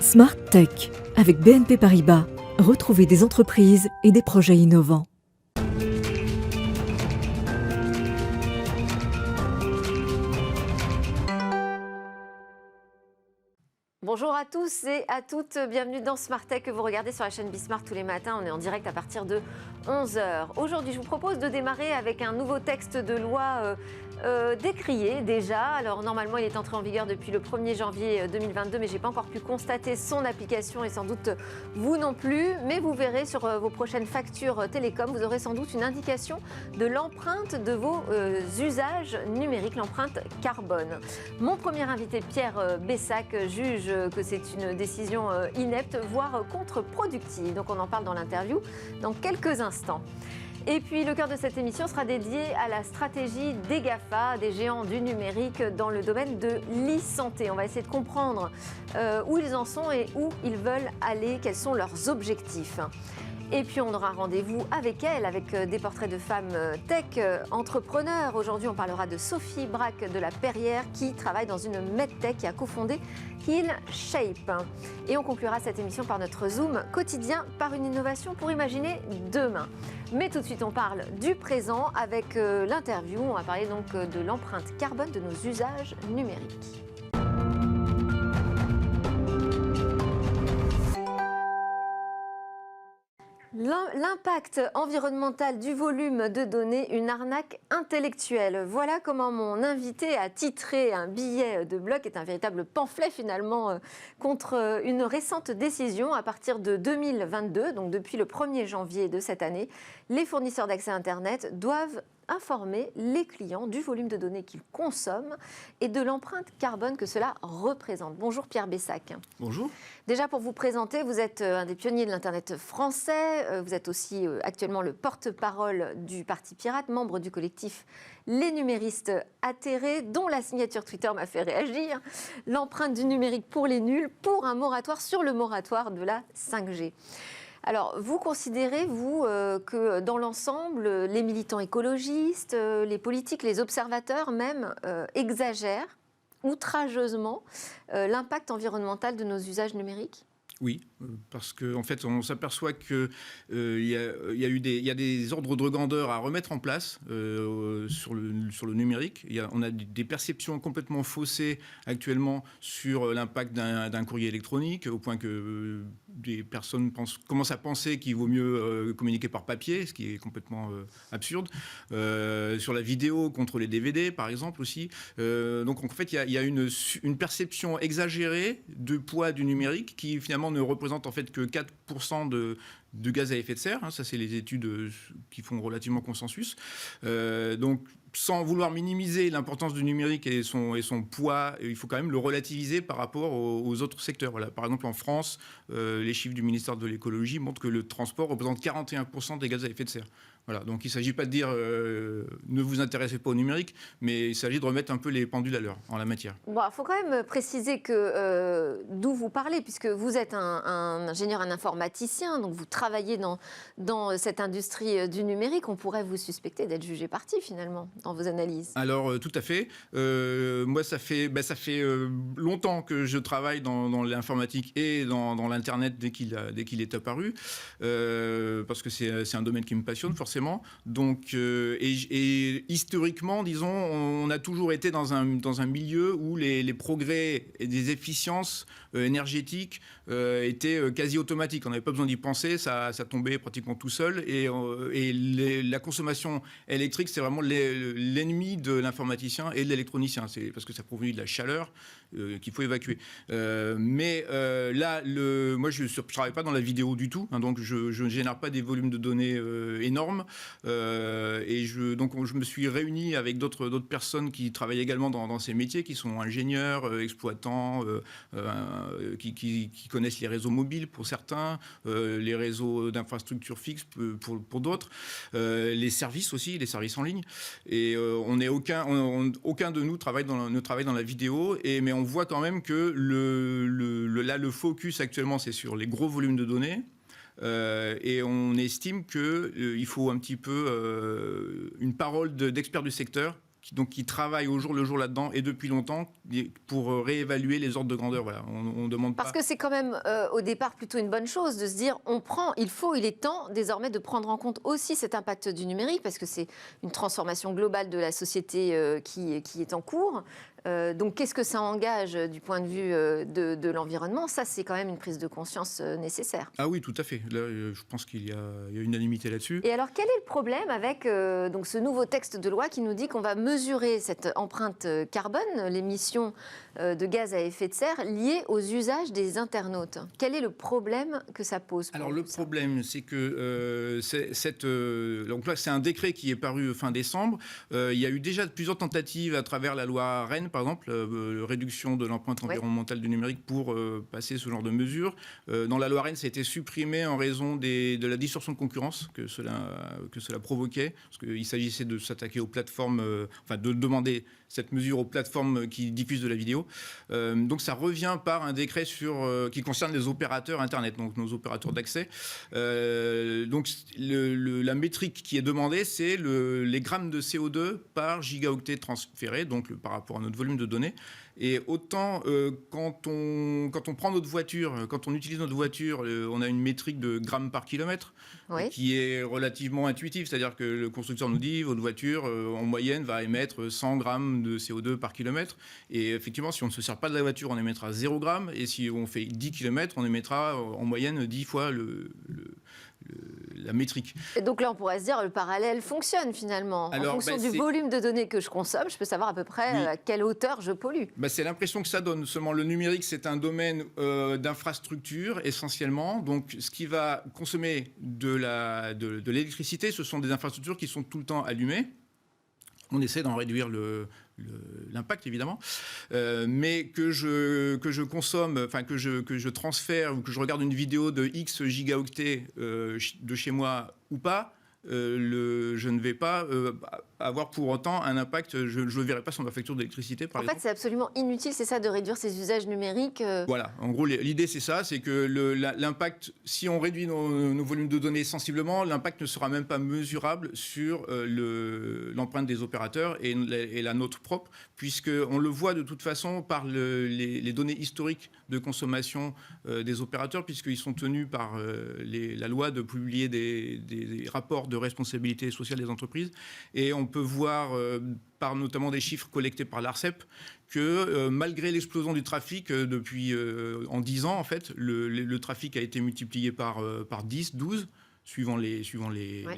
Smart Tech avec BNP Paribas. Retrouvez des entreprises et des projets innovants. Bonjour à tous et à toutes, bienvenue dans Smart Tech que vous regardez sur la chaîne Bismart tous les matins. On est en direct à partir de 11h. Aujourd'hui, je vous propose de démarrer avec un nouveau texte de loi décrié déjà. Alors normalement, il est entré en vigueur depuis le 1er janvier 2022, mais je n'ai pas encore pu constater son application et sans doute vous non plus. Mais vous verrez sur vos prochaines factures télécom, vous aurez sans doute une indication de l'empreinte de vos usages numériques, l'empreinte carbone. Mon premier invité, Pierre Bessac, juge que c'est une décision inepte, voire contre-productive. Donc on en parle dans l'interview dans quelques instants. Et puis le cœur de cette émission sera dédié à la stratégie des GAFA, des géants du numérique dans le domaine de l'e-santé. On va essayer de comprendre où ils en sont et où ils veulent aller, quels sont leurs objectifs. Et puis on aura rendez-vous avec elle, avec des portraits de femmes tech entrepreneurs. Aujourd'hui, on parlera de Sophie Braque de la Perrière qui travaille dans une medtech qui a cofondé HealShape. Et on conclura cette émission par notre Zoom quotidien par une innovation pour imaginer demain. Mais tout de suite, on parle du présent avec l'interview. On va parler donc de l'empreinte carbone de nos usages numériques. L'impact environnemental du volume de données, une arnaque intellectuelle. Voilà comment mon invité a titré un billet de blog, qui est un véritable pamphlet finalement contre une récente décision. À partir de 2022, donc depuis le 1er janvier de cette année, les fournisseurs d'accès Internet doivent informer les clients du volume de données qu'ils consomment et de l'empreinte carbone que cela représente. Bonjour Pierre Bessac. Bonjour. Déjà pour vous présenter, vous êtes un des pionniers de l'Internet français, vous êtes aussi actuellement le porte-parole du Parti Pirate, membre du collectif Les Numéristes Atterrés, dont la signature Twitter m'a fait réagir, l'empreinte du numérique pour les nuls, pour un moratoire sur le moratoire de la 5G. Alors, vous considérez, vous, que dans l'ensemble, les militants écologistes, les politiques, les observateurs même, exagèrent outrageusement l'impact environnemental de nos usages numériques ? Oui, parce qu'en fait, on s'aperçoit qu'il y a des ordres de grandeur à remettre en place sur le numérique. On a des perceptions complètement faussées actuellement sur l'impact d'un courrier électronique, au point que des personnes commencent à penser qu'il vaut mieux communiquer par papier, ce qui est complètement absurde. Sur la vidéo contre les DVD, par exemple, aussi. Donc, en fait, il y a une perception exagérée du poids du numérique qui, finalement, ne représente en fait que 4% de gaz à effet de serre. Ça, c'est les études qui font relativement consensus. Donc, sans vouloir minimiser l'importance du numérique et son poids, il faut quand même le relativiser par rapport aux autres secteurs. Voilà. Par exemple, en France, les chiffres du ministère de l'écologie montrent que le transport représente 41% des gaz à effet de serre. Voilà. Donc, il ne s'agit pas de dire ne vous intéressez pas au numérique, mais il s'agit de remettre un peu les pendules à l'heure en la matière. Bon, il faut quand même préciser que d'où vous parlez, puisque vous êtes un ingénieur, un informaticien, donc vous travaillez dans cette industrie du numérique. On pourrait vous suspecter d'être jugé parti, finalement, dans vos analyses. Alors, tout à fait. Moi, ça fait longtemps que je travaille dans l'informatique et dans l'Internet dès qu'il est apparu, parce que c'est un domaine qui me passionne, forcément. Donc, et historiquement, disons, on a toujours été dans un milieu où les progrès et des efficiences énergétiques étaient quasi automatiques. On n'avait pas besoin d'y penser, ça tombait pratiquement tout seul. Et la consommation électrique, c'est vraiment l'ennemi de l'informaticien et de l'électronicien. C'est parce que ça provient de la chaleur qu'il faut évacuer. Mais là, moi, je ne travaille pas dans la vidéo du tout, hein, donc je ne génère pas des volumes de données énormes. Et donc, je me suis réuni avec d'autres personnes qui travaillent également dans ces métiers, qui sont ingénieurs, exploitants, qui connaissent les réseaux mobiles pour certains, les réseaux d'infrastructures fixes pour d'autres, les services aussi, les services en ligne. Et aucun de nous ne travaille dans la vidéo, mais on voit quand même que le focus actuellement, c'est sur les gros volumes de données. Et on estime qu'il faut un petit peu une parole d'experts du secteur qui travaille au jour le jour là-dedans et depuis longtemps pour réévaluer les ordres de grandeur. Voilà, on demande Parce pas. que c'est quand même au départ plutôt une bonne chose de se dire il est temps désormais de prendre en compte aussi cet impact du numérique parce que c'est une transformation globale de la société qui est en cours. Donc qu'est-ce que ça engage du point de vue de l'environnement? Ça, c'est quand même une prise de conscience nécessaire. Ah oui, tout à fait. Là, je pense qu'il y a unanimité là-dessus. Et alors, quel est le problème avec donc ce nouveau texte de loi qui nous dit qu'on va mesurer cette empreinte carbone, l'émission de gaz à effet de serre liée aux usages des internautes? Quel est le problème que ça pose? Alors le problème, c'est que donc là, c'est un décret qui est paru fin décembre. Il y a eu déjà plusieurs tentatives à travers la loi Rennes, par exemple, réduction de l'empreinte environnementale du numérique pour passer ce genre de mesures. Dans la loi Rennes, ça a été supprimé en raison de la distorsion de concurrence que cela provoquait, parce qu'il s'agissait de s'attaquer aux plateformes, de demander cette mesure aux plateformes qui diffusent de la vidéo. Donc ça revient par un décret qui concerne les opérateurs Internet, donc nos opérateurs d'accès. Donc la métrique qui est demandée, c'est les grammes de CO2 par gigaoctet transféré, donc par rapport à notre volume de données. Et autant quand on prend notre voiture, quand on utilise notre voiture, on a une métrique de grammes par kilomètre qui est relativement intuitive. C'est-à-dire que le constructeur nous dit votre voiture en moyenne va émettre 100 grammes de CO2 par kilomètre. Et effectivement, si on ne se sert pas de la voiture, on émettra 0 grammes. Et si on fait 10 km, on émettra en moyenne 10 fois la métrique. Et donc là, on pourrait se dire le parallèle fonctionne finalement. En fonction du volume de données que je consomme, je peux savoir à peu près à quelle hauteur je pollue. C'est l'impression que ça donne. Seulement, le numérique, c'est un domaine d'infrastructure essentiellement. Donc, ce qui va consommer de l'électricité, ce sont des infrastructures qui sont tout le temps allumées. On essaie d'en réduire l'impact évidemment, mais que je consomme, que je transfère ou que je regarde une vidéo de X gigaoctets de chez moi ou pas, je ne vais pas avoir pour autant un impact, je ne verrai pas sur ma facture d'électricité par exemple. En fait, c'est absolument inutile, c'est ça, de réduire ces usages numériques. Voilà, en gros, l'idée c'est ça, c'est que l'impact, si on réduit nos volumes de données sensiblement, l'impact ne sera même pas mesurable sur l'empreinte des opérateurs et la nôtre propre, puisqu'on le voit de toute façon par les données historiques de consommation des opérateurs, puisqu'ils sont tenus par la loi de publier des rapports de responsabilité sociale des entreprises. Et on peut voir, par notamment des chiffres collectés par l'ARCEP, que malgré l'explosion du trafic en 10 ans, en fait, le trafic a été multiplié par 10, 12, suivant les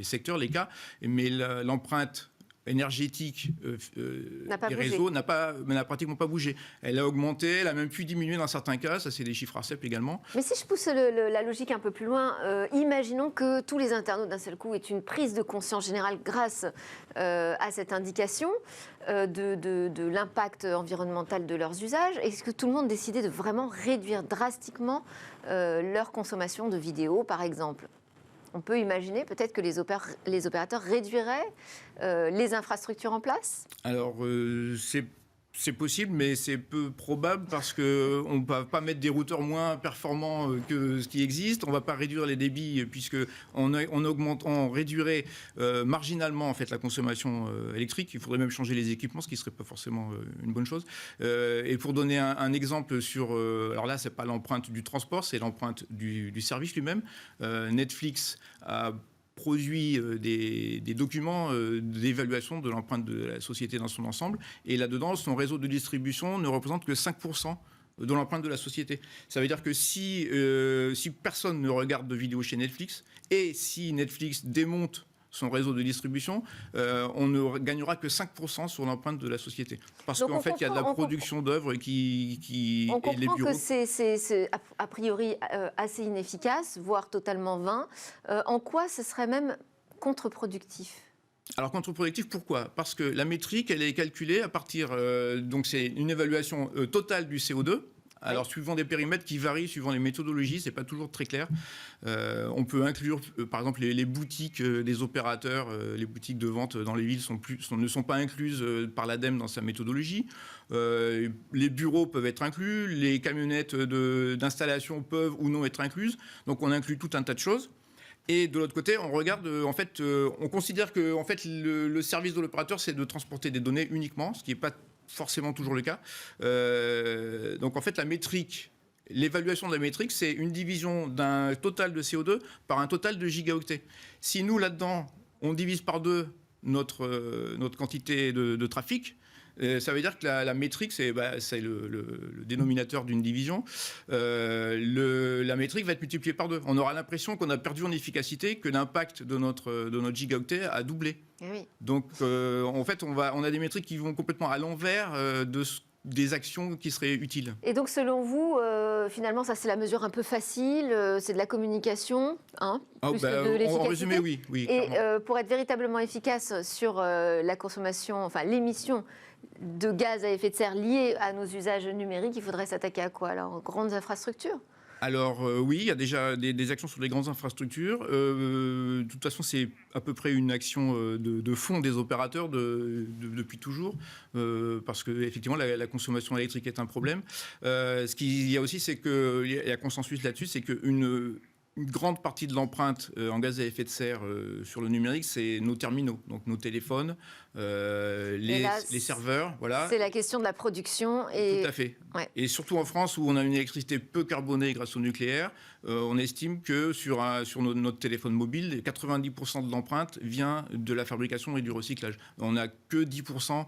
secteurs, les cas. Mais l'empreinte énergétique des réseaux n'a pratiquement pas bougé. Elle a augmenté, elle a même pu diminuer dans certains cas, ça c'est des chiffres ARCEP également. Mais si je pousse la logique un peu plus loin, imaginons que tous les internautes d'un seul coup aient une prise de conscience générale grâce à cette indication de l'impact environnemental de leurs usages. Est-ce que tout le monde décidait de vraiment réduire drastiquement leur consommation de vidéos, par exemple ? On peut imaginer peut-être que les opérateurs réduiraient les infrastructures en place ? Alors, c'est possible, mais c'est peu probable parce qu'on ne va pas mettre des routeurs moins performants que ce qui existe. On ne va pas réduire les débits puisqu'on réduirait marginalement en fait, la consommation électrique. Il faudrait même changer les équipements, ce qui ne serait pas forcément une bonne chose. Et pour donner un exemple sur... alors là, ce n'est pas l'empreinte du transport, c'est l'empreinte du service lui-même. Netflix a produit des documents d'évaluation de l'empreinte de la société dans son ensemble. Et là-dedans, son réseau de distribution ne représente que 5% de l'empreinte de la société. Ça veut dire que si personne ne regarde de vidéos chez Netflix, et si Netflix démonte son réseau de distribution, on ne gagnera que 5% sur l'empreinte de la société. Parce qu'en fait, il y a de la production d'œuvres qui on comprend et les bureaux... que c'est a priori assez inefficace, voire totalement vain. En quoi ce serait même contre-productif ? Alors contre-productif, pourquoi ? Parce que la métrique, elle est calculée à partir... donc c'est une évaluation totale du CO2. Alors, suivant des périmètres qui varient, suivant les méthodologies, ce n'est pas toujours très clair. On peut inclure, par exemple, les boutiques des opérateurs, les boutiques de vente dans les villes ne sont pas incluses par l'ADEME dans sa méthodologie. Les bureaux peuvent être inclus, les camionnettes d'installation peuvent ou non être incluses. Donc, on inclut tout un tas de choses. Et de l'autre côté, on regarde, on considère que en fait, le service de l'opérateur, c'est de transporter des données uniquement, ce qui n'est pas forcément toujours le cas. Donc en fait, l'évaluation de la métrique, c'est une division d'un total de CO2 par un total de gigaoctets. Si nous, là-dedans, on divise par 2 notre quantité de trafic, ça veut dire que la métrique, c'est le dénominateur d'une division. La métrique va être multipliée par 2. On aura l'impression qu'on a perdu en efficacité, que l'impact de notre gigaoctet a doublé. Oui. Donc, en fait, on a des métriques qui vont complètement à l'envers des actions qui seraient utiles. Et donc, selon vous, finalement, ça, c'est la mesure un peu facile, c'est de la communication, plus que de l'efficacité. En résumé, oui. Et pour être véritablement efficace sur la consommation, enfin l'émission de gaz à effet de serre liée à nos usages numériques, il faudrait s'attaquer à quoi alors? Aux grandes infrastructures? Alors oui, il y a déjà des actions sur les grandes infrastructures. De toute façon, c'est à peu près une action de fond des opérateurs depuis toujours, parce que effectivement la consommation électrique est un problème. Ce qu'il y a aussi, c'est qu'il y a consensus là-dessus, c'est qu'une grande partie de l'empreinte en gaz à effet de serre sur le numérique, c'est nos terminaux, donc nos téléphones, les serveurs. Voilà. C'est la question de la production. Tout à fait. Ouais. Et surtout en France, où on a une électricité peu carbonée grâce au nucléaire, on estime que sur notre téléphone mobile, 90% de l'empreinte vient de la fabrication et du recyclage. On n'a que 10%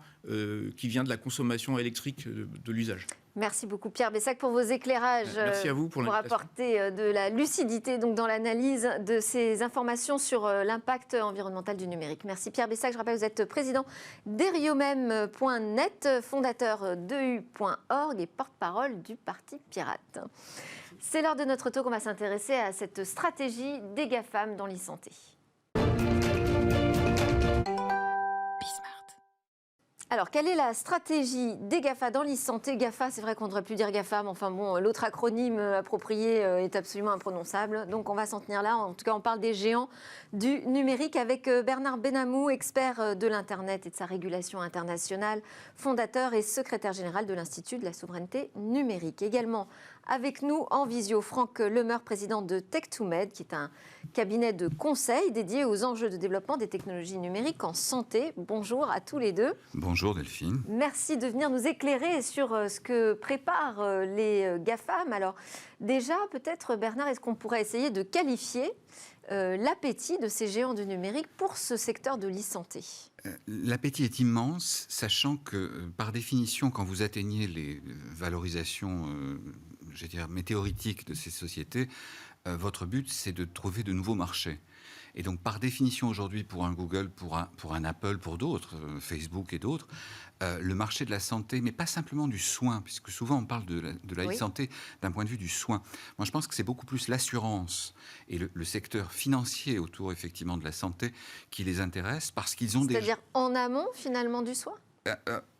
qui vient de la consommation électrique de l'usage. Merci beaucoup Pierre Bessac pour vos éclairages. Merci à vous pour apporter de la lucidité donc, dans l'analyse de ces informations sur l'impact environnemental du numérique. Merci Pierre Bessac. Je rappelle que vous êtes président d'Eriomem.net, fondateur d'EU.org et porte-parole du Parti Pirate. C'est l'heure de notre talk. On va s'intéresser à cette stratégie des GAFAM dans l'e-santé. Alors, quelle est la stratégie des GAFA dans l'e-santé? GAFA, c'est vrai qu'on devrait plus dire GAFA, mais enfin bon, l'autre acronyme approprié est absolument imprononçable. Donc, on va s'en tenir là. En tout cas, on parle des géants du numérique avec Bernard Benamou, expert de l'Internet et de sa régulation internationale, fondateur et secrétaire général de l'Institut de la souveraineté numérique. Également avec nous en visio, Franck Lemeur, président de Tech2Med, qui est un cabinet de conseil dédié aux enjeux de développement des technologies numériques en santé. Bonjour à tous les deux. Bonjour Delphine. Merci de venir nous éclairer sur ce que préparent les GAFAM. Alors déjà, peut-être Bernard, est-ce qu'on pourrait essayer de qualifier l'appétit de ces géants du numérique pour ce secteur de l'e-santé? L'appétit est immense, sachant que par définition, quand vous atteignez les valorisations je dirais, météoritiques de ces sociétés, votre but, c'est de trouver de nouveaux marchés. Et donc, par définition, aujourd'hui, pour un Google, pour un Apple, pour d'autres, Facebook et d'autres, le marché de la santé, mais pas simplement du soin, puisque souvent on parle de la e-santé d'un point de vue du soin. Moi, je pense que c'est beaucoup plus l'assurance et le secteur financier autour, effectivement, de la santé qui les intéresse, parce qu'ils ont C'est-à-dire en amont, finalement, du soin?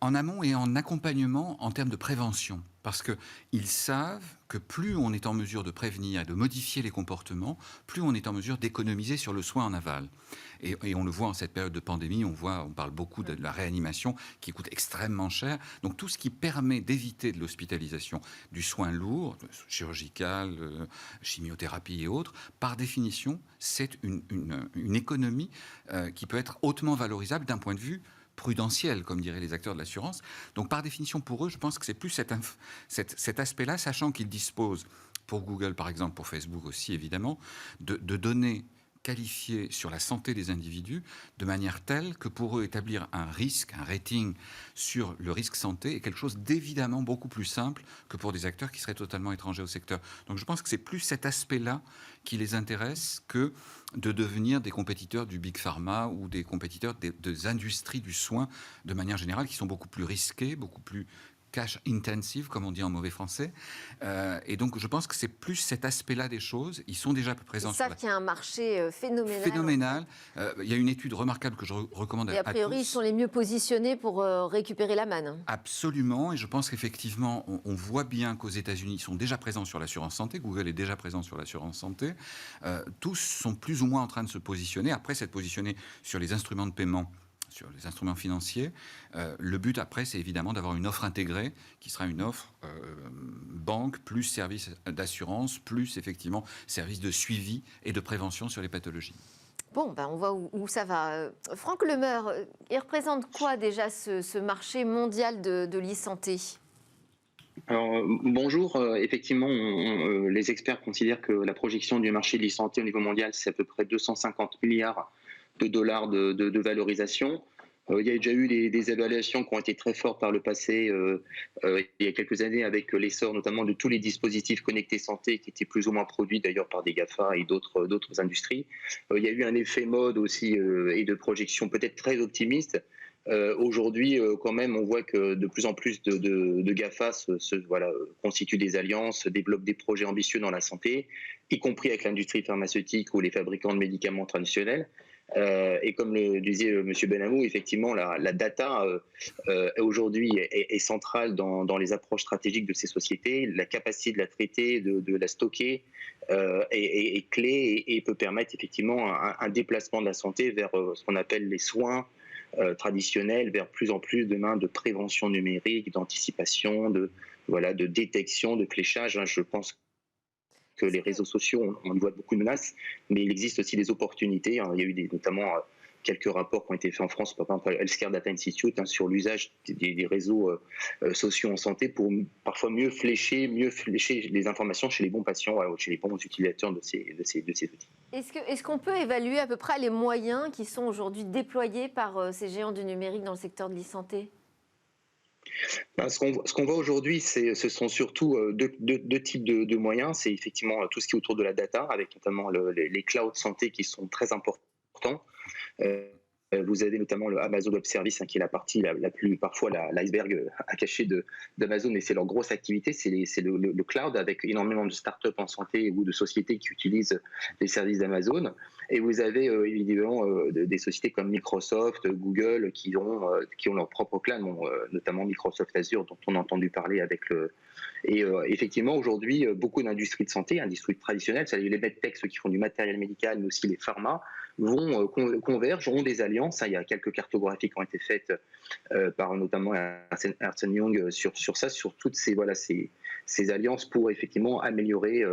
En amont et en accompagnement en termes de prévention. Parce qu'ils savent que plus on est en mesure de prévenir et de modifier les comportements, plus on est en mesure d'économiser sur le soin en aval. Et on le voit en cette période de pandémie, on parle beaucoup de la réanimation qui coûte extrêmement cher. Donc tout ce qui permet d'éviter de l'hospitalisation, du soin lourd, chirurgical, chimiothérapie et autres, par définition, c'est une économie qui peut être hautement valorisable d'un point de vue prudentiel, comme diraient les acteurs de l'assurance. Donc, par définition, pour eux, je pense que c'est plus cet aspect-là, sachant qu'ils disposent, pour Google, par exemple, pour Facebook aussi, évidemment, de données qualifiées sur la santé des individus de manière telle que pour eux, établir un risque, un rating sur le risque santé est quelque chose d'évidemment beaucoup plus simple que pour des acteurs qui seraient totalement étrangers au secteur. Donc, je pense que c'est plus cet aspect-là qui les intéresse que de devenir des compétiteurs du Big Pharma ou des compétiteurs des industries du soin de manière générale qui sont beaucoup plus risquées, beaucoup plus cash intensive, comme on dit en mauvais français. Et donc, je pense que c'est plus cet aspect-là des choses. Ils sont déjà présents. Ils savent qu'il y a un marché phénoménal. Phénoménal. Il y a une étude remarquable que je recommande à tous. Et a priori, ils sont les mieux positionnés pour récupérer la manne. Absolument. Et je pense qu'effectivement, on voit bien qu'aux États-Unis, ils sont déjà présents sur l'assurance santé. Google est déjà présent sur l'assurance santé. Tous sont plus ou moins en train de se positionner. Après, s'être positionnés sur les instruments de paiement, sur les instruments financiers. Le but après, c'est évidemment d'avoir une offre intégrée qui sera une offre banque plus service d'assurance plus effectivement service de suivi et de prévention sur les pathologies. Bon, ben on voit où ça va. Franck Lemeur, il représente quoi déjà ce marché mondial de l'e-santé ? Alors, bonjour. Effectivement, les experts considèrent que la projection du marché de l'e-santé au niveau mondial, c'est à peu près 250 milliards de dollars de valorisation. Il y a déjà eu des évaluations qui ont été très fortes par le passé, il y a quelques années, avec l'essor notamment de tous les dispositifs connectés santé qui étaient plus ou moins produits d'ailleurs par des GAFA et d'autres industries. Il y a eu un effet mode aussi et de projection peut-être très optimiste. Aujourd'hui, quand même, on voit que de plus en plus de GAFA constituent des alliances, développent des projets ambitieux dans la santé, y compris avec l'industrie pharmaceutique ou les fabricants de médicaments traditionnels. Et comme le disait M. Benhamou, effectivement, la data aujourd'hui est centrale dans les approches stratégiques de ces sociétés. La capacité de la traiter, de la stocker est clé et peut permettre effectivement un déplacement de la santé vers ce qu'on appelle les soins traditionnels, vers plus en plus demain de prévention numérique, d'anticipation, de détection, de fléchage. Je pense que les réseaux sociaux, on y voit beaucoup de menaces, mais il existe aussi des opportunités. Il y a eu notamment quelques rapports qui ont été faits en France, par exemple Healthcare Data Institute, sur l'usage des réseaux sociaux en santé pour parfois mieux flécher les informations chez les bons patients, chez les bons utilisateurs de ces outils. Est-ce qu'on peut évaluer à peu près les moyens qui sont aujourd'hui déployés par ces géants du numérique dans le secteur de l'e-santé ? Ce qu'on voit aujourd'hui, ce sont surtout deux types de moyens. C'est effectivement tout ce qui est autour de la data, avec notamment les clouds santé qui sont très importants. Vous avez notamment le Amazon Web Service, qui est la partie la plus, parfois l'iceberg à cacher d'Amazon, mais c'est leur grosse activité, c'est le cloud, avec énormément de startups en santé ou de sociétés qui utilisent les services d'Amazon. Et vous avez évidemment des sociétés comme Microsoft, Google, qui ont leur propre cloud, notamment Microsoft Azure, dont on a entendu parler avec le... Et effectivement, aujourd'hui, beaucoup d'industries de santé, industries traditionnelles, c'est-à-dire les medtech, ceux qui font du matériel médical, mais aussi les pharma, convergent, ont des alliances. Il y a quelques cartographies qui ont été faites par notamment Ernst & Young sur toutes ces alliances pour effectivement améliorer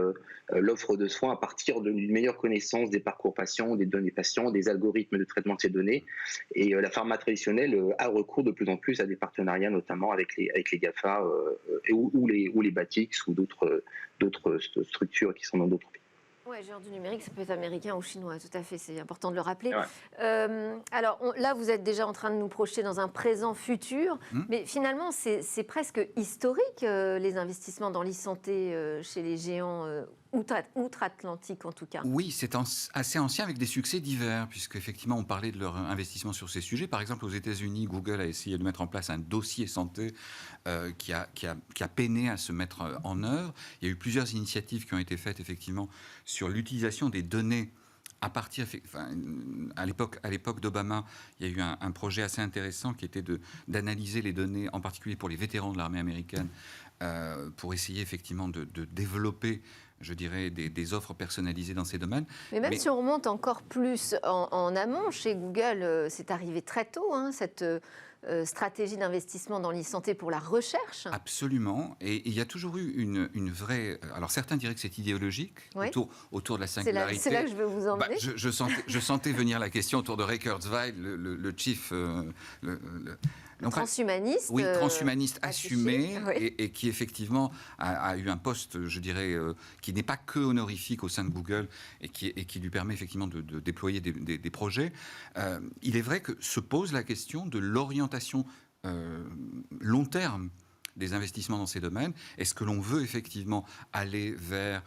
l'offre de soins à partir d'une meilleure connaissance des parcours patients, des données patients, des algorithmes de traitement de ces données. Et la pharma traditionnelle a recours de plus en plus à des partenariats, notamment avec les GAFA ou les Batix ou d'autres structures qui sont dans d'autres pays. Oui, géant du numérique, ça peut être américain ou chinois, tout à fait, c'est important de le rappeler. Ouais. Alors là, vous êtes déjà en train de nous projeter dans un présent futur, mais finalement, c'est presque historique, les investissements dans l'e-santé chez les géants outre-Atlantique en tout cas. Oui, c'est assez ancien avec des succès divers, puisque effectivement on parlait de leur investissement sur ces sujets. Par exemple, aux États-Unis, Google a essayé de mettre en place un dossier santé qui a peiné à se mettre en œuvre. Il y a eu plusieurs initiatives qui ont été faites effectivement sur l'utilisation des données. À l'époque d'Obama, il y a eu un projet assez intéressant qui était d'analyser les données, en particulier pour les vétérans de l'armée américaine, pour essayer effectivement de développer, je dirais, des offres personnalisées dans ces domaines. Mais si on remonte encore plus en amont, chez Google, c'est arrivé très tôt, cette stratégie d'investissement dans l'e-santé pour la recherche. Absolument. Et il y a toujours eu une vraie... Alors certains diraient que c'est idéologique, oui, autour de la singularité. C'est là que je veux vous emmener. Je sentais venir la question autour de Ray Kurzweil, le chief... transhumaniste. Oui, transhumaniste assumé, oui. et qui effectivement a eu un poste, je dirais, qui n'est pas que honorifique au sein de Google et qui lui permet effectivement de déployer des projets. Il est vrai que se pose la question de l'orientation long terme des investissements dans ces domaines. Est-ce que l'on veut effectivement aller vers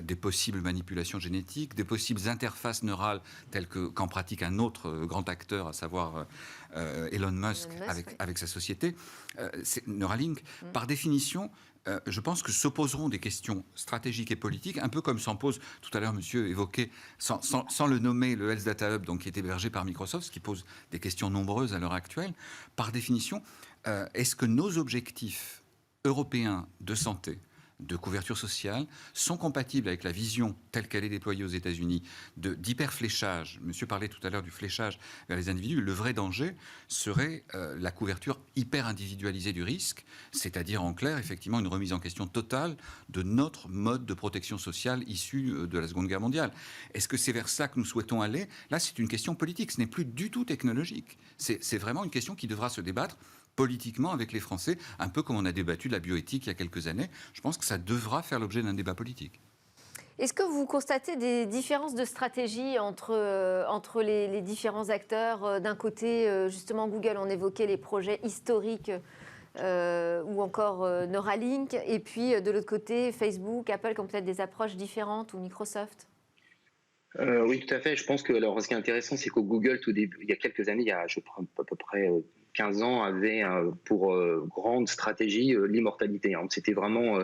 des possibles manipulations génétiques, des possibles interfaces neurales telles qu'en pratique un autre grand acteur, à savoir Elon Musk avec sa société, Neuralink. Par définition, je pense que s'opposeront des questions stratégiques et politiques, un peu comme s'en pose, tout à l'heure monsieur évoquait, sans le nommer, le Health Data Hub, donc, qui est hébergé par Microsoft, ce qui pose des questions nombreuses à l'heure actuelle. Par définition, est-ce que nos objectifs européens de santé, de couverture sociale sont compatibles avec la vision telle qu'elle est déployée aux États-Unis d'hyperfléchage. Monsieur parlait tout à l'heure du fléchage vers les individus. Le vrai danger serait la couverture hyper individualisée du risque, c'est-à-dire en clair, effectivement, une remise en question totale de notre mode de protection sociale issu de la Seconde Guerre mondiale. Est-ce que c'est vers ça que nous souhaitons aller ? Là, c'est une question politique, ce n'est plus du tout technologique. C'est vraiment une question qui devra se débattre politiquement avec les Français, un peu comme on a débattu de la bioéthique il y a quelques années. Je pense que ça devra faire l'objet d'un débat politique. Est-ce que vous constatez des différences de stratégie entre les différents acteurs ? D'un côté, justement, Google, on évoquait les projets historiques ou encore Neuralink, et puis de l'autre côté, Facebook, Apple, qui ont peut-être des approches différentes, ou Microsoft ? Oui, tout à fait. Je pense que alors, ce qui est intéressant, c'est que Google, tout début, il y a quelques années, il y a je crois, à peu près 15 ans, avait pour grande stratégie l'immortalité. C'était vraiment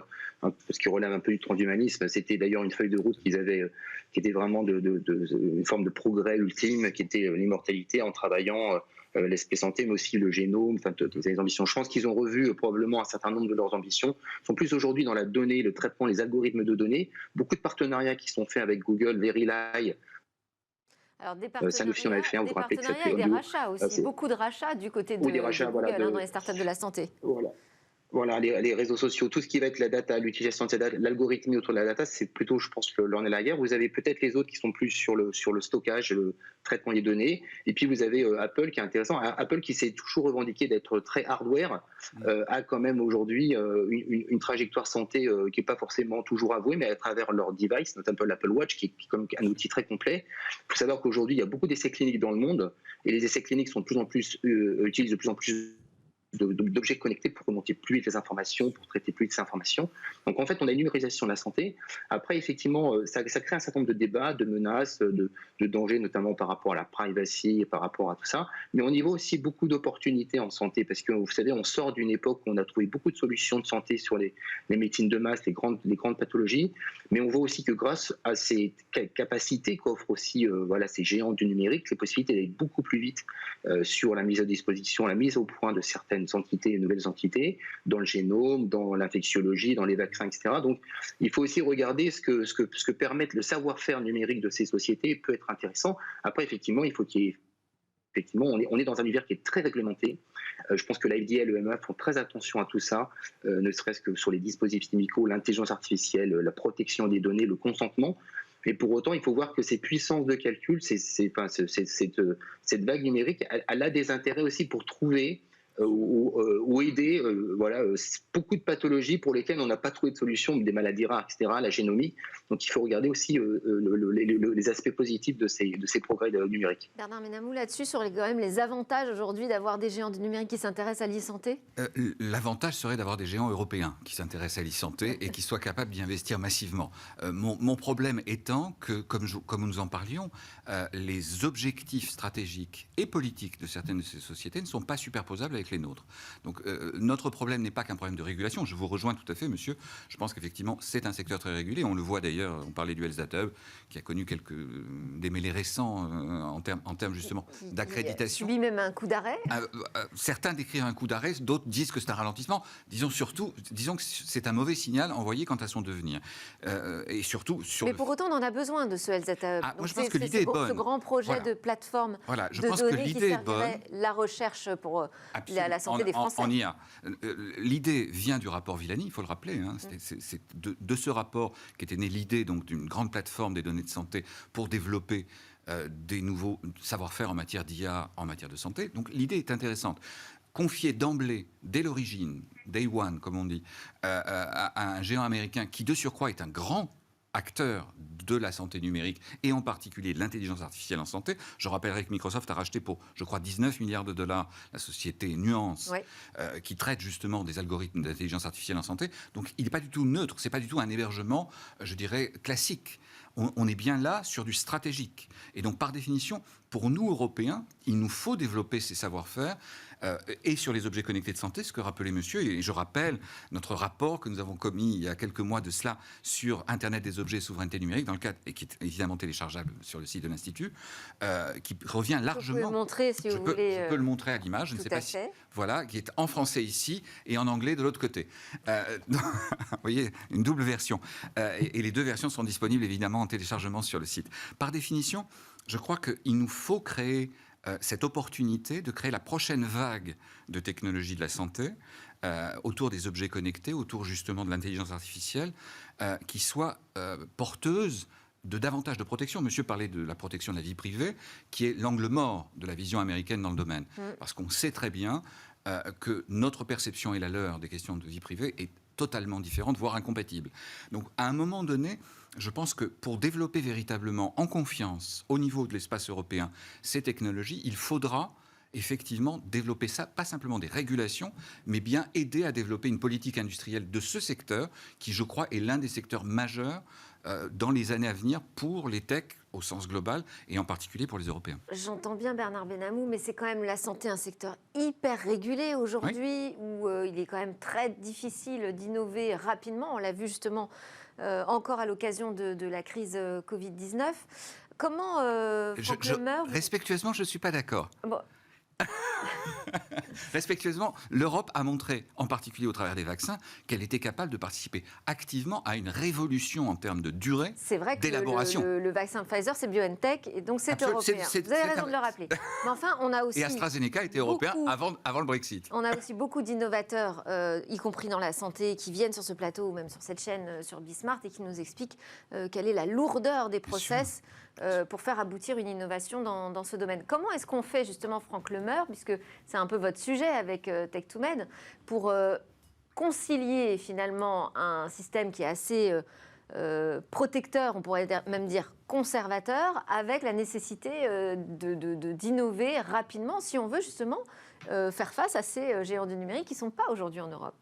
ce qui relève un peu du transhumanisme. C'était d'ailleurs une feuille de route qu'ils avaient, qui était vraiment une forme de progrès ultime, qui était l'immortalité en travaillant l'aspect santé, mais aussi le génome, enfin, toutes les ambitions. Je pense qu'ils ont revu probablement un certain nombre de leurs ambitions. Ils sont plus aujourd'hui dans la donnée, le traitement, les algorithmes de données. Beaucoup de partenariats qui sont faits avec Google, Verily. Alors, Sanofi en avait fait un, vous vous rappelez que ça fait des rachats aussi, beaucoup de rachats du côté de Google, voilà, dans les startups de la santé. Voilà, les réseaux sociaux, tout ce qui va être la data, l'utilisation de cette data, l'algorithmie autour de la data, c'est plutôt, je pense, l'on est la guerre. Vous avez peut-être les autres qui sont plus sur le stockage, le traitement des données. Et puis vous avez Apple qui est intéressant. Apple qui s'est toujours revendiqué d'être très hardware, a quand même aujourd'hui une trajectoire santé qui n'est pas forcément toujours avouée, mais à travers leur device, notamment l'Apple Watch, qui est comme un outil très complet. Il faut savoir qu'aujourd'hui, il y a beaucoup d'essais cliniques dans le monde, et les essais cliniques sont de plus en plus, utilisent de plus en plus d'objets connectés pour remonter plus vite les informations, pour traiter plus vite ces informations. Donc en fait, on a une numérisation de la santé. Après, effectivement, ça crée un certain nombre de débats, de menaces, de dangers, notamment par rapport à la privacy, par rapport à tout ça. Mais on y voit aussi beaucoup d'opportunités en santé, parce que vous savez, on sort d'une époque où on a trouvé beaucoup de solutions de santé sur les médecines de masse, les grandes pathologies, mais on voit aussi que grâce à ces capacités qu'offrent aussi ces géants du numérique, les possibilités d'aller beaucoup plus vite sur la mise à disposition, la mise au point de certaines entités, nouvelles entités, dans le génome, dans l'infectiologie, dans les vaccins, etc. Donc, il faut aussi regarder ce que permettent le savoir-faire numérique de ces sociétés peut être intéressant. Après, effectivement, il faut qu'il y ait on est dans un univers qui est très réglementé. Je pense que la FDA et l'EMA font très attention à tout ça, ne serait-ce que sur les dispositifs médicaux, l'intelligence artificielle, la protection des données, le consentement. Mais pour autant, il faut voir que ces puissances de calcul, cette vague numérique, elle a des intérêts aussi pour trouver ou aider beaucoup de pathologies pour lesquelles on n'a pas trouvé de solution, des maladies rares, etc., la génomique. Donc il faut regarder aussi les aspects positifs de ces progrès numériques. Bernard Menamou, là-dessus, sur quand même les avantages aujourd'hui d'avoir des géants du numérique qui s'intéressent à l'e-santé ? L'avantage serait d'avoir des géants européens qui s'intéressent à l'e-santé et qui soient capables d'y investir massivement. Mon problème étant que, comme nous en parlions, les objectifs stratégiques et politiques de certaines de ces sociétés ne sont pas superposables avec les nôtres. Donc notre problème n'est pas qu'un problème de régulation. Je vous rejoins tout à fait, monsieur. Je pense qu'effectivement, c'est un secteur très régulé. On le voit d'ailleurs, on parlait du Health Data Hub, qui a connu quelques démêlés récents en termes justement d'accréditation. Il subit même un coup d'arrêt. Certains décrivent un coup d'arrêt, d'autres disent que c'est un ralentissement. Disons que c'est un mauvais signal envoyé quant à son devenir. Et surtout Mais pour autant, on en a besoin de ce Health Data Hub. Moi, je pense que l'idée est bonne. Ce grand projet de plateforme je de pense données que l'idée est bonne. La recherche pour la santé des Français. En IA. L'idée vient du rapport Villani, il faut le rappeler. C'est de ce rapport qu'était née l'idée donc d'une grande plateforme des données de santé pour développer des nouveaux savoir-faire en matière d'IA, en matière de santé. Donc l'idée est intéressante. Confier d'emblée, dès l'origine, day one, comme on dit, à un géant américain qui, de surcroît, est un grand acteur de la santé numérique et en particulier de l'intelligence artificielle en santé. Je rappellerai que Microsoft a racheté pour, je crois, 19 milliards de dollars la société Nuance, qui traite justement des algorithmes d'intelligence artificielle en santé. Donc il n'est pas du tout neutre, c'est pas du tout un hébergement, je dirais, classique. On est bien là sur du stratégique. Et donc, par définition, pour nous, Européens, il nous faut développer ces savoir-faire Et sur les objets connectés de santé, ce que rappelait monsieur, et je rappelle notre rapport que nous avons commis il y a quelques mois de cela sur Internet des objets et souveraineté numérique, dans le cadre, et qui est évidemment téléchargeable sur le site de l'Institut, qui revient largement... Vous pouvez le montrer si vous voulez. Je peux le montrer à l'image, je ne sais pas si... Voilà, qui est en français ici et en anglais de l'autre côté. Vous voyez, une double version. Et les deux versions sont disponibles évidemment en téléchargement sur le site. Par définition, je crois qu'il nous faut créer cette opportunité de créer la prochaine vague de technologies de la santé autour des objets connectés, autour justement de l'intelligence artificielle, qui soit porteuse de davantage de protection. Monsieur parlait de la protection de la vie privée, qui est l'angle mort de la vision américaine dans le domaine. Parce qu'on sait très bien que notre perception et la leur des questions de vie privée est totalement différente, voire incompatible. Donc, à un moment donné, je pense que pour développer véritablement en confiance, au niveau de l'espace européen, ces technologies, il faudra effectivement développer ça, pas simplement des régulations, mais bien aider à développer une politique industrielle de ce secteur, qui, je crois, est l'un des secteurs majeurs dans les années à venir pour les techs au sens global et en particulier pour les Européens. J'entends bien Bernard Benamou, mais c'est quand même la santé un secteur hyper régulé aujourd'hui, où il est quand même très difficile d'innover rapidement. On l'a vu justement encore à l'occasion de la crise Covid-19. Comment Franck Lemer... Respectueusement, je ne suis pas d'accord. Bon. Respectueusement, l'Europe a montré, en particulier au travers des vaccins, qu'elle était capable de participer activement à une révolution en termes de durée d'élaboration. C'est vrai que le vaccin Pfizer, c'est BioNTech, et donc c'est européen. Vous avez raison de le rappeler. Mais enfin, on a aussi... Et AstraZeneca était européen avant le Brexit. On a aussi beaucoup d'innovateurs, y compris dans la santé, qui viennent sur ce plateau ou même sur cette chaîne, sur Bismart, et qui nous expliquent quelle est la lourdeur des process pour faire aboutir une innovation dans ce domaine. Comment est-ce qu'on fait justement, Franck Lemer, puisque c'est un peu votre sujet avec Tech2Med, pour concilier finalement un système qui est assez protecteur, on pourrait même dire conservateur, avec la nécessité d'innover rapidement si on veut justement faire face à ces géants du numérique qui ne sont pas aujourd'hui en Europe?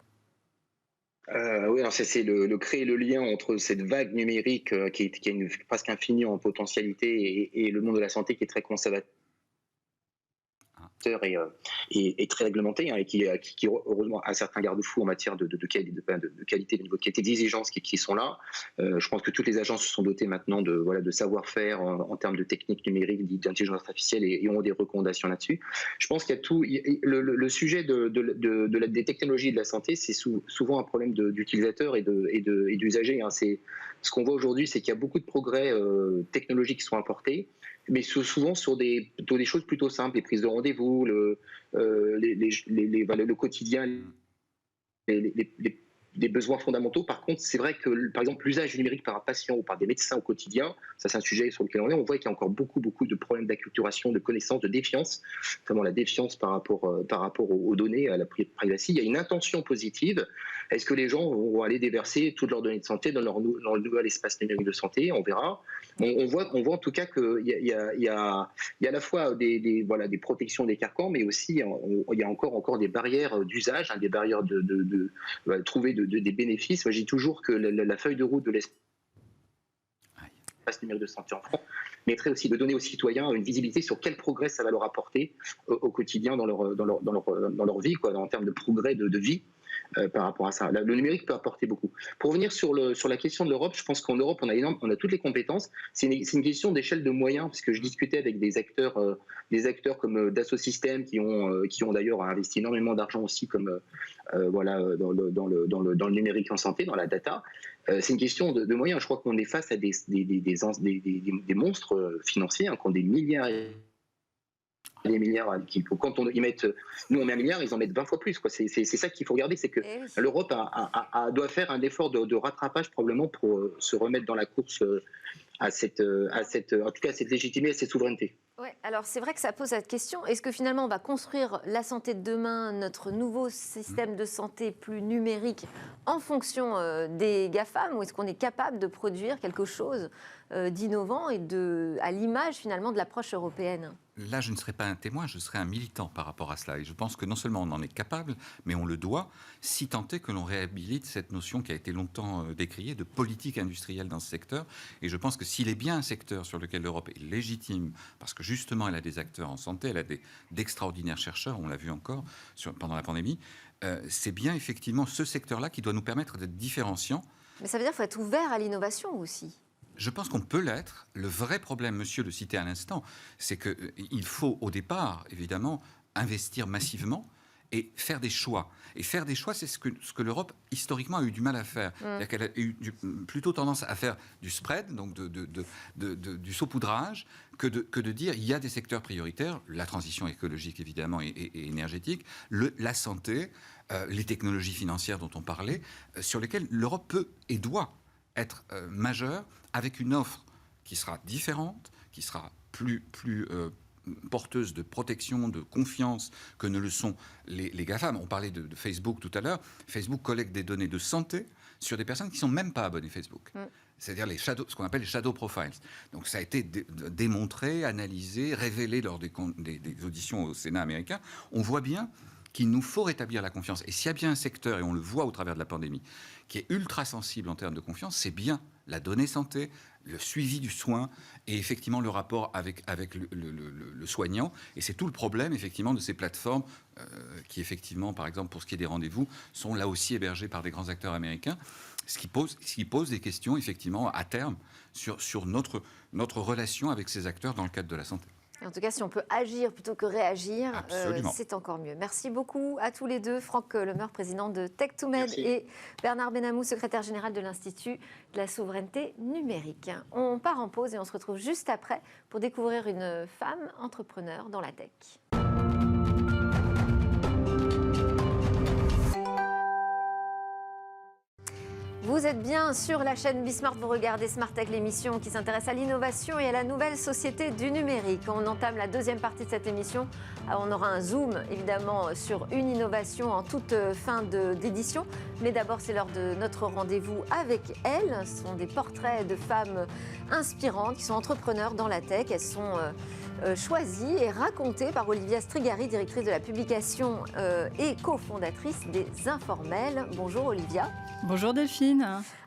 Oui, c'est créer le lien entre cette vague numérique qui est presque infinie en potentialité et le monde de la santé qui est très conservateur et très réglementé, hein, et qui heureusement a certains garde-fous en matière de qualité, de niveau de qualité, d'exigence qui sont là. Je pense que toutes les agences se sont dotées maintenant de savoir-faire en termes de techniques numériques, d'intelligence artificielle et ont des recommandations là-dessus. Je pense qu'il y a tout. Le sujet des technologies de la santé, c'est souvent un problème d'utilisateurs et d'usagers. Hein. Ce qu'on voit aujourd'hui, c'est qu'il y a beaucoup de progrès technologiques qui sont apportés, mais souvent sur des choses plutôt simples, les prises de rendez-vous, le quotidien, les besoins fondamentaux. Par contre, c'est vrai que, par exemple, l'usage du numérique par un patient ou par des médecins au quotidien, ça c'est un sujet sur lequel on voit qu'il y a encore beaucoup de problèmes d'acculturation, de connaissance, de défiance, notamment la défiance par rapport aux données, à la privacy. Il y a une intention positive. Est-ce que les gens vont aller déverser toutes leurs données de santé dans le nouvel espace numérique de santé? On verra. On voit en tout cas qu'il y a à la fois des protections des carcans, mais aussi il y a encore des barrières d'usage, hein, des barrières de trouver des bénéfices. Moi, je dis toujours que la feuille de route de l'espace numérique de santé en France mettrait aussi de donner aux citoyens une visibilité sur quel progrès ça va leur apporter au quotidien dans leur vie, en termes de progrès de vie. Par rapport à ça. Le numérique peut apporter beaucoup. Pour revenir sur la question de l'Europe, je pense qu'en Europe, on a toutes les compétences. C'est une question d'échelle de moyens, parce que je discutais avec des acteurs comme Dassault Systèmes qui ont d'ailleurs investi énormément d'argent aussi dans le numérique en santé, dans la data. C'est une question de moyens. Je crois qu'on est face à des monstres financiers, hein, qui ont des milliards. Des milliards, quand ils mettent, nous on met 1 milliard, ils en mettent 20 fois plus. C'est ça qu'il faut regarder, c'est que l'Europe doit faire un effort de rattrapage probablement pour se remettre dans la course en tout cas à cette légitimité, à cette souveraineté. Ouais, alors c'est vrai que ça pose cette question. Est-ce que finalement on va construire la santé de demain, notre nouveau système de santé plus numérique en fonction des GAFAM, ou est-ce qu'on est capable de produire quelque chose d'innovant et à l'image finalement de l'approche européenne? là, je ne serais pas un témoin, je serais un militant par rapport à cela. Et je pense que non seulement on en est capable, mais on le doit, si tant est que l'on réhabilite cette notion qui a été longtemps décriée de politique industrielle dans ce secteur. Et je pense que s'il est bien un secteur sur lequel l'Europe est légitime, parce que justement elle a des acteurs en santé, elle a d'extraordinaires chercheurs, on l'a vu encore pendant la pandémie, c'est bien effectivement ce secteur-là qui doit nous permettre d'être différenciants. Mais ça veut dire qu'il faut être ouvert à l'innovation aussi. Je pense qu'on peut l'être. Le vrai problème, monsieur le citait à l'instant, c'est qu'il faut au départ, évidemment, investir massivement et faire des choix. Et faire des choix, c'est ce que l'Europe, historiquement, a eu du mal à faire. C'est-à-dire qu'elle a eu plutôt tendance à faire du spread, donc du saupoudrage, que de dire il y a des secteurs prioritaires, la transition écologique, évidemment, et énergétique, la santé, les technologies financières dont on parlait, sur lesquelles l'Europe peut et doit être majeure, avec une offre qui sera différente, qui sera plus porteuse de protection, de confiance que ne le sont les GAFAM. On parlait de Facebook tout à l'heure. Facebook collecte des données de santé sur des personnes qui ne sont même pas abonnées Facebook. C'est-à-dire ce qu'on appelle les shadow profiles. Donc ça a été démontré, analysé, révélé lors des auditions au Sénat américain. On voit bien qu'il nous faut rétablir la confiance. Et s'il y a bien un secteur, et on le voit au travers de la pandémie, qui est ultra sensible en termes de confiance, c'est bien la donnée santé, le suivi du soin et effectivement le rapport avec le soignant. Et c'est tout le problème effectivement de ces plateformes qui effectivement, par exemple pour ce qui est des rendez-vous, sont là aussi hébergées par des grands acteurs américains, ce qui pose des questions effectivement à terme sur notre relation avec ces acteurs dans le cadre de la santé. En tout cas, si on peut agir plutôt que réagir, c'est encore mieux. Merci beaucoup à tous les deux. Franck Lemeur, président de Tech2Med, et Bernard Benamou, secrétaire général de l'Institut de la souveraineté numérique. On part en pause et on se retrouve juste après pour découvrir une femme entrepreneur dans la tech. Vous êtes bien sur la chaîne Bismart, vous regardez Smart Tech, l'émission qui s'intéresse à l'innovation et à la nouvelle société du numérique. On entame la deuxième partie de cette émission. On aura un zoom évidemment sur une innovation en toute fin d'édition. Mais d'abord, c'est l'heure de notre rendez-vous avec elles. Ce sont des portraits de femmes inspirantes qui sont entrepreneurs dans la tech. Elles sont choisies et racontées par Olivia Strigari, directrice de la publication et cofondatrice des Informels. Bonjour Olivia. Bonjour Delphine.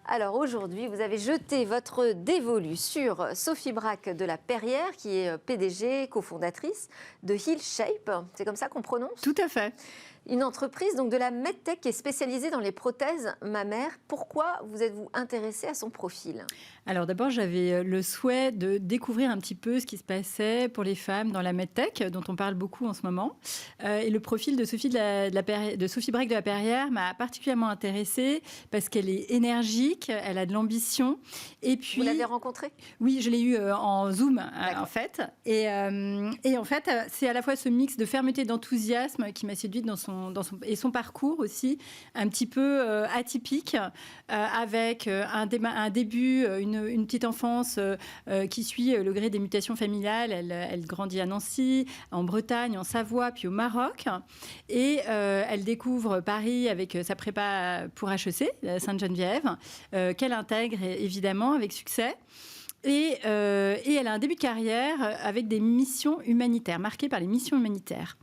Alors aujourd'hui, vous avez jeté votre dévolu sur Sophie Braque de la Perrière, qui est PDG, cofondatrice de HealShape. C'est comme ça qu'on prononce ? Tout à fait. Une entreprise donc de la MedTech qui est spécialisée dans les prothèses mammaires. Pourquoi vous êtes-vous intéressée à son profil ? Alors d'abord, j'avais le souhait de découvrir un petit peu ce qui se passait pour les femmes dans la MedTech, dont on parle beaucoup en ce moment. Et le profil de Sophie Braque de la Perrière m'a particulièrement intéressée parce qu'elle est énergique, elle a de l'ambition. Et puis, vous l'avez rencontrée ? Oui, je l'ai eue en Zoom, en fait. Et en fait, c'est à la fois ce mix de fermeté et d'enthousiasme qui m'a séduite dans son parcours aussi, un petit peu atypique, avec un début, une petite enfance qui suit le gré des mutations familiales. Elle grandit à Nancy, en Bretagne, en Savoie, puis au Maroc. Et elle découvre Paris avec sa prépa pour HEC, Sainte-Geneviève, qu'elle intègre évidemment avec succès. Et elle a un début de carrière avec des missions humanitaires, marquées par les missions humanitaires.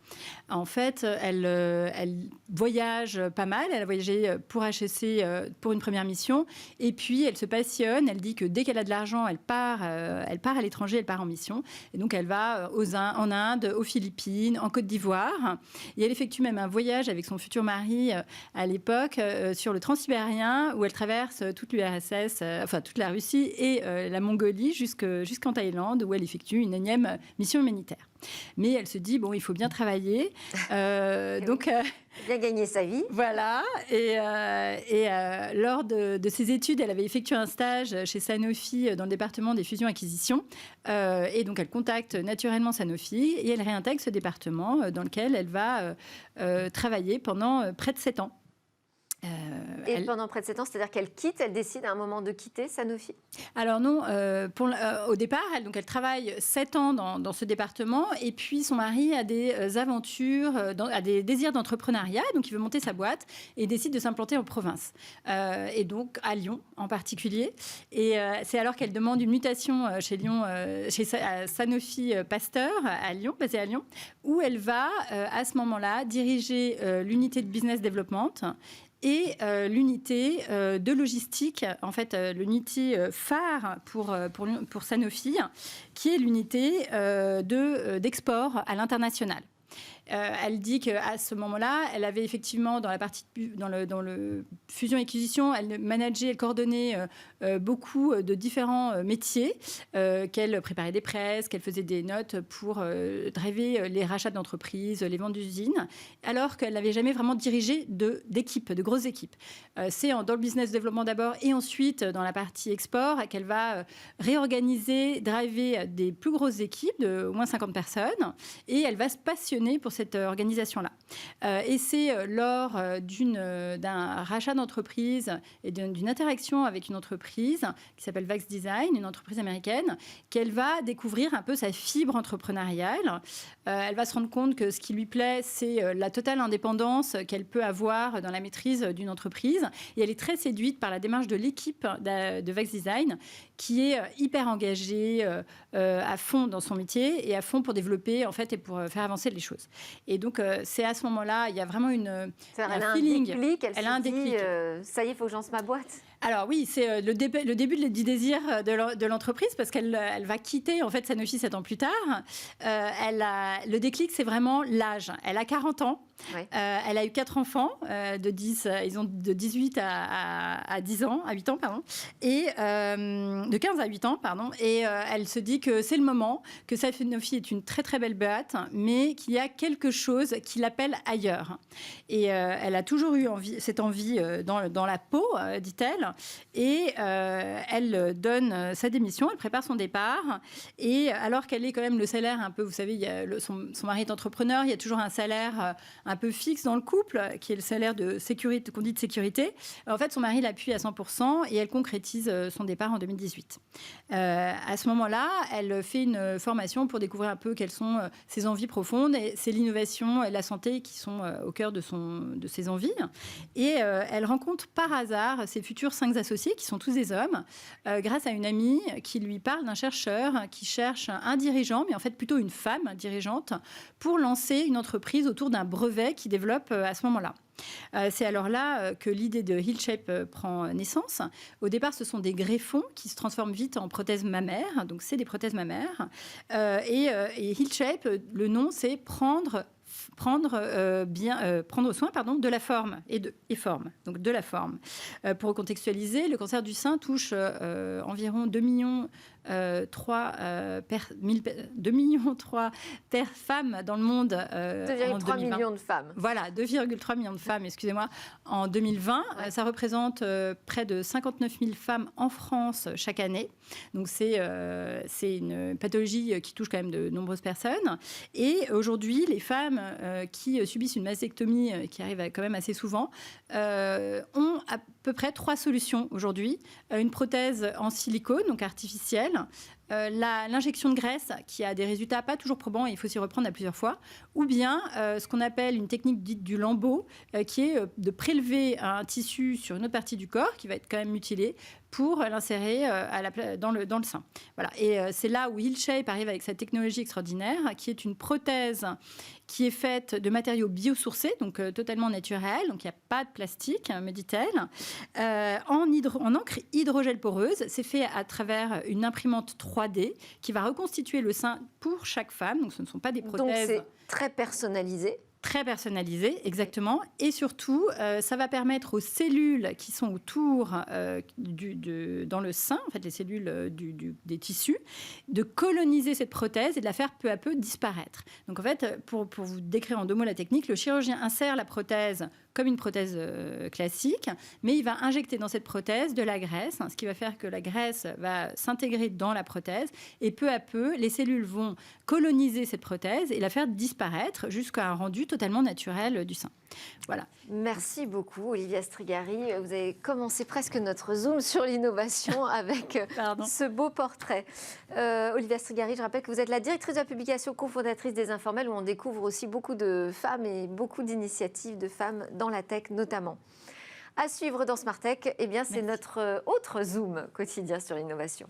En fait, elle voyage pas mal. Elle a voyagé pour HEC pour une première mission. Et puis, elle se passionne. Elle dit que dès qu'elle a de l'argent, elle part à l'étranger, elle part en mission. Et donc, elle va en Inde, aux Philippines, en Côte d'Ivoire. Et elle effectue même un voyage avec son futur mari à l'époque sur le Transsibérien, où elle traverse toute l'URSS, toute la Russie et la Mongolie jusqu'en Thaïlande, où elle effectue une énième mission humanitaire. Mais elle se dit, bon, il faut bien travailler. Donc, bien gagner sa vie. Voilà. Et lors de ses études, elle avait effectué un stage chez Sanofi dans le département des fusions-acquisitions. Et donc, elle contacte naturellement Sanofi et elle réintègre ce département dans lequel elle va travailler pendant près de 7 ans. Et pendant près de 7 ans, c'est-à-dire qu'elle quitte, elle décide à un moment de quitter Sanofi? Alors non, au départ, elle travaille 7 ans dans ce département, et puis son mari a des aventures, a des désirs d'entrepreneuriat, donc il veut monter sa boîte et décide de s'implanter en province, et donc à Lyon en particulier. Et c'est alors qu'elle demande une mutation chez Sanofi Pasteur à Lyon, basée à Lyon, où elle va à ce moment-là diriger l'unité de business development et l'unité de logistique, en fait l'unité phare pour Sanofi, qui est l'unité d'export à l'international. Elle dit qu'à ce moment-là, elle avait effectivement dans le fusion-acquisition, elle manageait, elle coordonnait beaucoup de différents métiers, qu'elle préparait des presses, qu'elle faisait des notes pour driver les rachats d'entreprises, les ventes d'usines, alors qu'elle n'avait jamais vraiment dirigé d'équipes, de grosses équipes. C'est dans le business développement d'abord et ensuite dans la partie export qu'elle va réorganiser, driver des plus grosses équipes de au moins 50 personnes, et elle va se passionner pour cette organisation-là. Et c'est lors d'un rachat d'entreprise et d'une interaction avec une entreprise qui s'appelle Vax Design, une entreprise américaine, qu'elle va découvrir un peu sa fibre entrepreneuriale. Elle va se rendre compte que ce qui lui plaît, c'est la totale indépendance qu'elle peut avoir dans la maîtrise d'une entreprise. Et elle est très séduite par la démarche de l'équipe de Vax Design, qui est hyper engagée à fond dans son métier et à fond pour développer en fait et pour faire avancer les choses. Et donc c'est à ce moment-là, il y a vraiment un feeling. Elle a un déclic. Ça y est, il faut que je lance ma boîte. Alors oui, c'est le début du désir de l'entreprise, parce qu'elle va quitter en fait Sanofi 7 ans plus tard. Le déclic, c'est vraiment l'âge. Elle a 40 ans. Oui. Elle a eu 4 enfants, ils ont de 18 à 10 ans, à 8 ans, pardon, et de 15 à 8 ans, pardon. Et elle se dit que c'est le moment, que Sanofi est une très très belle boîte, mais qu'il y a quelque chose qui l'appelle ailleurs. Et elle a toujours eu cette envie dans la peau, dit-elle. Et elle donne sa démission, elle prépare son départ. Et alors qu'elle est quand même le salaire un peu, vous savez, son mari est entrepreneur, il y a toujours un salaire un peu fixe dans le couple, qui est le salaire de sécurité, qu'on dit de sécurité. En fait, son mari l'appuie à 100% et elle concrétise son départ en 2018. À ce moment-là, elle fait une formation pour découvrir un peu quelles sont ses envies profondes, et c'est l'innovation et la santé qui sont au cœur de ses envies. Et elle rencontre par hasard ses futurs 5 associés, qui sont tous des hommes, grâce à une amie qui lui parle d'un chercheur qui cherche un dirigeant, mais en fait plutôt une femme dirigeante, pour lancer une entreprise autour d'un brevet qui développe à ce moment-là. C'est alors là que l'idée de HealShape prend naissance. Au départ, ce sont des greffons qui se transforment vite en prothèses mammaires. Donc, c'est des prothèses mammaires. Et HealShape, le nom, c'est prendre soin de la forme et forme, donc de la forme. Pour contextualiser, le cancer du sein touche environ 2,3 millions femmes dans le monde. 2,3 millions de femmes. Voilà, 2,3 millions de femmes, excusez-moi, en 2020. Ouais. Ça représente près de 59 000 femmes en France chaque année. Donc c'est une pathologie qui touche quand même de nombreuses personnes. Et aujourd'hui, les femmes qui subissent une mastectomie, qui arrive quand même assez souvent, ont à peu près 3 solutions aujourd'hui. Une prothèse en silicone, donc artificielle, l'injection de graisse qui a des résultats pas toujours probants et il faut s'y reprendre à plusieurs fois, ou bien ce qu'on appelle une technique dite du lambeau, qui est de prélever un tissu sur une autre partie du corps qui va être quand même mutilé pour l'insérer dans le sein. Voilà. Et c'est là où HealShape arrive avec cette technologie extraordinaire, qui est une prothèse qui est faite de matériaux biosourcés, donc totalement naturels, donc il n'y a pas de plastique, me dit-elle, en encre hydrogel poreuse. C'est fait à travers une imprimante 3D qui va reconstituer le sein pour chaque femme, donc ce ne sont pas des prothèses... Donc c'est très personnalisé. Très personnalisé, exactement. Et surtout, ça va permettre aux cellules qui sont autour dans le sein, en fait, les cellules des tissus, de coloniser cette prothèse et de la faire peu à peu disparaître. Donc, en fait, pour vous décrire en 2 mots la technique, le chirurgien insère la prothèse comme une prothèse classique, mais il va injecter dans cette prothèse de la graisse, ce qui va faire que la graisse va s'intégrer dans la prothèse et peu à peu, les cellules vont coloniser cette prothèse et la faire disparaître jusqu'à un rendu totalement naturel du sein. Voilà. Merci beaucoup, Olivia Strigari. Vous avez commencé presque notre Zoom sur l'innovation avec ce beau portrait. Olivia Strigari, je rappelle que vous êtes la directrice de la publication, cofondatrice des Informels, où on découvre aussi beaucoup de femmes et beaucoup d'initiatives de femmes dans la tech notamment. À suivre dans Smart Tech, eh bien, c'est notre autre Zoom quotidien sur l'innovation.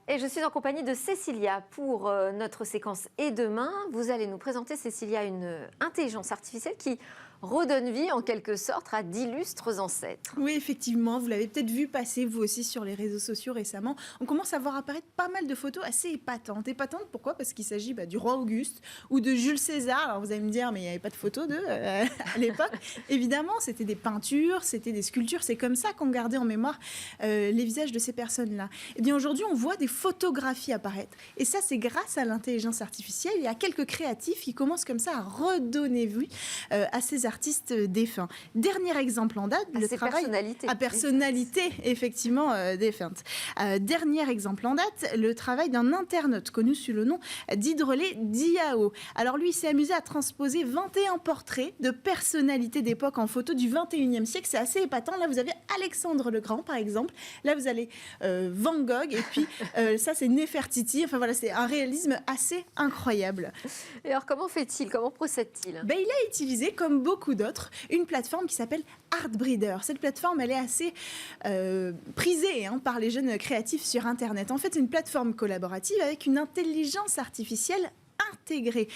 Et je suis en compagnie de Cécilia pour notre séquence Et demain. Vous allez nous présenter, Cécilia, une intelligence artificielle qui redonne vie en quelque sorte à d'illustres ancêtres. Oui, effectivement, vous l'avez peut-être vu passer vous aussi sur les réseaux sociaux récemment. On commence à voir apparaître pas mal de photos assez épatantes. Épatantes, pourquoi ? Parce qu'il s'agit du roi Auguste ou de Jules César. Alors vous allez me dire, mais il n'y avait pas de photos d'eux à l'époque. Évidemment, c'était des peintures, c'était des sculptures. C'est comme ça qu'on gardait en mémoire les visages de ces personnes-là. Et bien aujourd'hui, on voit des photographies apparaître. Et ça, c'est grâce à l'intelligence artificielle. Il y a quelques créatifs qui commencent comme ça à redonner vie à ces artistes défunts. Dernier exemple en date, le travail à personnalité effectivement défunte. Dernier exemple en date, le travail d'un internaute connu sous le nom d'Hydrelé Diao. Alors lui, il s'est amusé à transposer 21 portraits de personnalités d'époque en photo du 21e siècle. C'est assez épatant. Là, vous avez Alexandre le Grand, par exemple. Là, vous avez Van Gogh. Et puis, ça, c'est Néfertiti. Enfin, voilà, c'est un réalisme assez incroyable. Et alors, comment fait-il ? Comment procède-t-il ? Il a utilisé, comme beaucoup d'autres, une plateforme qui s'appelle Artbreeder. Cette plateforme, elle est assez prisée par les jeunes créatifs sur Internet. En fait, c'est une plateforme collaborative avec une intelligence artificielle intégrée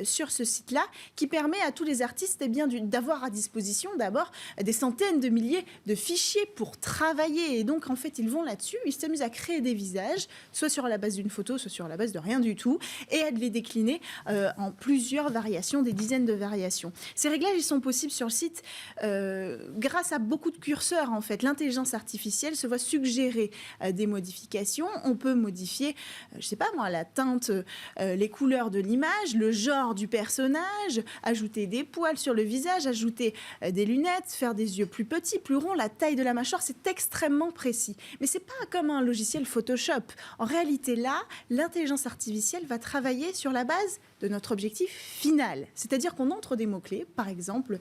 sur ce site-là, qui permet à tous les artistes d'avoir à disposition d'abord des centaines de milliers de fichiers pour travailler. Et donc, en fait, ils vont là-dessus, ils s'amusent à créer des visages, soit sur la base d'une photo, soit sur la base de rien du tout, et à les décliner en plusieurs variations, des dizaines de variations. Ces réglages, ils sont possibles sur le site grâce à beaucoup de curseurs, en fait. L'intelligence artificielle se voit suggérer des modifications. On peut modifier, je sais pas moi, la teinte, les couleurs de l'image, le genre du personnage, ajouter des poils sur le visage, ajouter des lunettes, faire des yeux plus petits, plus ronds, la taille de la mâchoire, c'est extrêmement précis. Mais c'est pas comme un logiciel Photoshop. En réalité, là, l'intelligence artificielle va travailler sur la base de notre objectif final. C'est-à-dire qu'on entre des mots-clés, par exemple,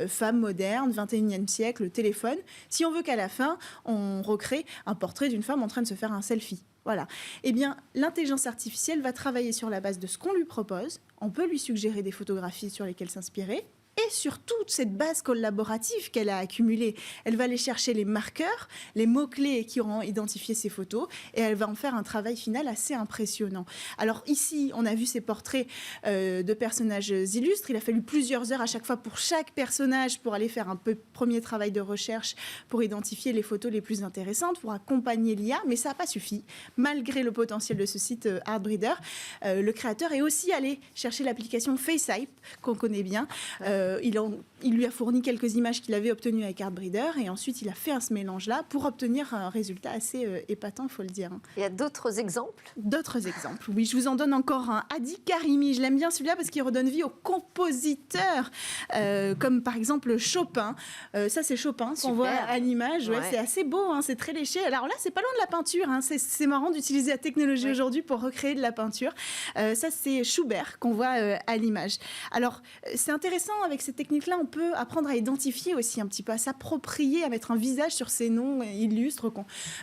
femme moderne, 21e siècle, téléphone, si on veut qu'à la fin, on recrée un portrait d'une femme en train de se faire un selfie. Voilà. Eh bien, l'intelligence artificielle va travailler sur la base de ce qu'on lui propose. On peut lui suggérer des photographies sur lesquelles s'inspirer. Et sur toute cette base collaborative qu'elle a accumulée, elle va aller chercher les marqueurs, les mots-clés qui auront identifié ces photos, et elle va en faire un travail final assez impressionnant. Alors ici, on a vu ces portraits de personnages illustres. Il a fallu plusieurs heures à chaque fois pour chaque personnage pour aller faire un premier travail de recherche pour identifier les photos les plus intéressantes, pour accompagner l'IA, mais ça n'a pas suffi. Malgré le potentiel de ce site Artbreeder, le créateur est aussi allé chercher l'application FaceApp, qu'on connaît bien. Il lui a fourni quelques images qu'il avait obtenues avec Artbreeder, et ensuite il a fait ce mélange-là pour obtenir un résultat assez épatant, il faut le dire. Il y a d'autres exemples ? D'autres exemples, oui. Je vous en donne encore un. Hadi Karimi, je l'aime bien celui-là parce qu'il redonne vie aux compositeurs, comme par exemple Chopin. Ça, c'est Chopin qu'on voit à l'image. Ouais. C'est assez beau, c'est très léché. Alors là, c'est pas loin de la peinture. C'est marrant d'utiliser la technologie aujourd'hui pour recréer de la peinture. Ça, c'est Schubert qu'on voit à l'image. Alors, c'est intéressant avec cette technique-là, on peut apprendre à identifier aussi un petit peu, à s'approprier, à mettre un visage sur ces noms illustres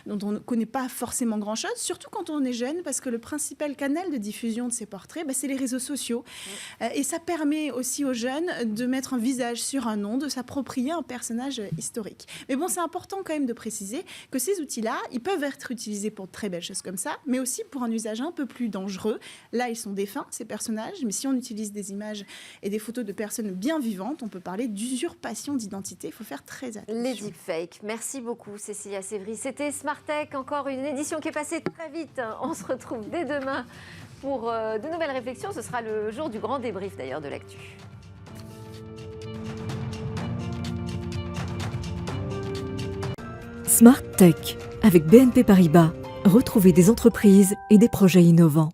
dont on ne connaît pas forcément grand-chose, surtout quand on est jeune, parce que le principal canal de diffusion de ces portraits, c'est les réseaux sociaux. Et ça permet aussi aux jeunes de mettre un visage sur un nom, de s'approprier un personnage historique. Mais bon, c'est important quand même de préciser que ces outils-là, ils peuvent être utilisés pour de très belles choses comme ça, mais aussi pour un usage un peu plus dangereux. Là, ils sont défunts, ces personnages, mais si on utilise des images et des photos de personnes bien vivantes, on peut parler d'usurpation d'identité. Il faut faire très attention. Les deepfakes. Merci beaucoup, Cécilia Sévry. C'était Smart Tech, encore une édition qui est passée très vite. On se retrouve dès demain pour de nouvelles réflexions. Ce sera le jour du grand débrief d'ailleurs de l'actu. Smart Tech avec BNP Paribas. Retrouvez des entreprises et des projets innovants.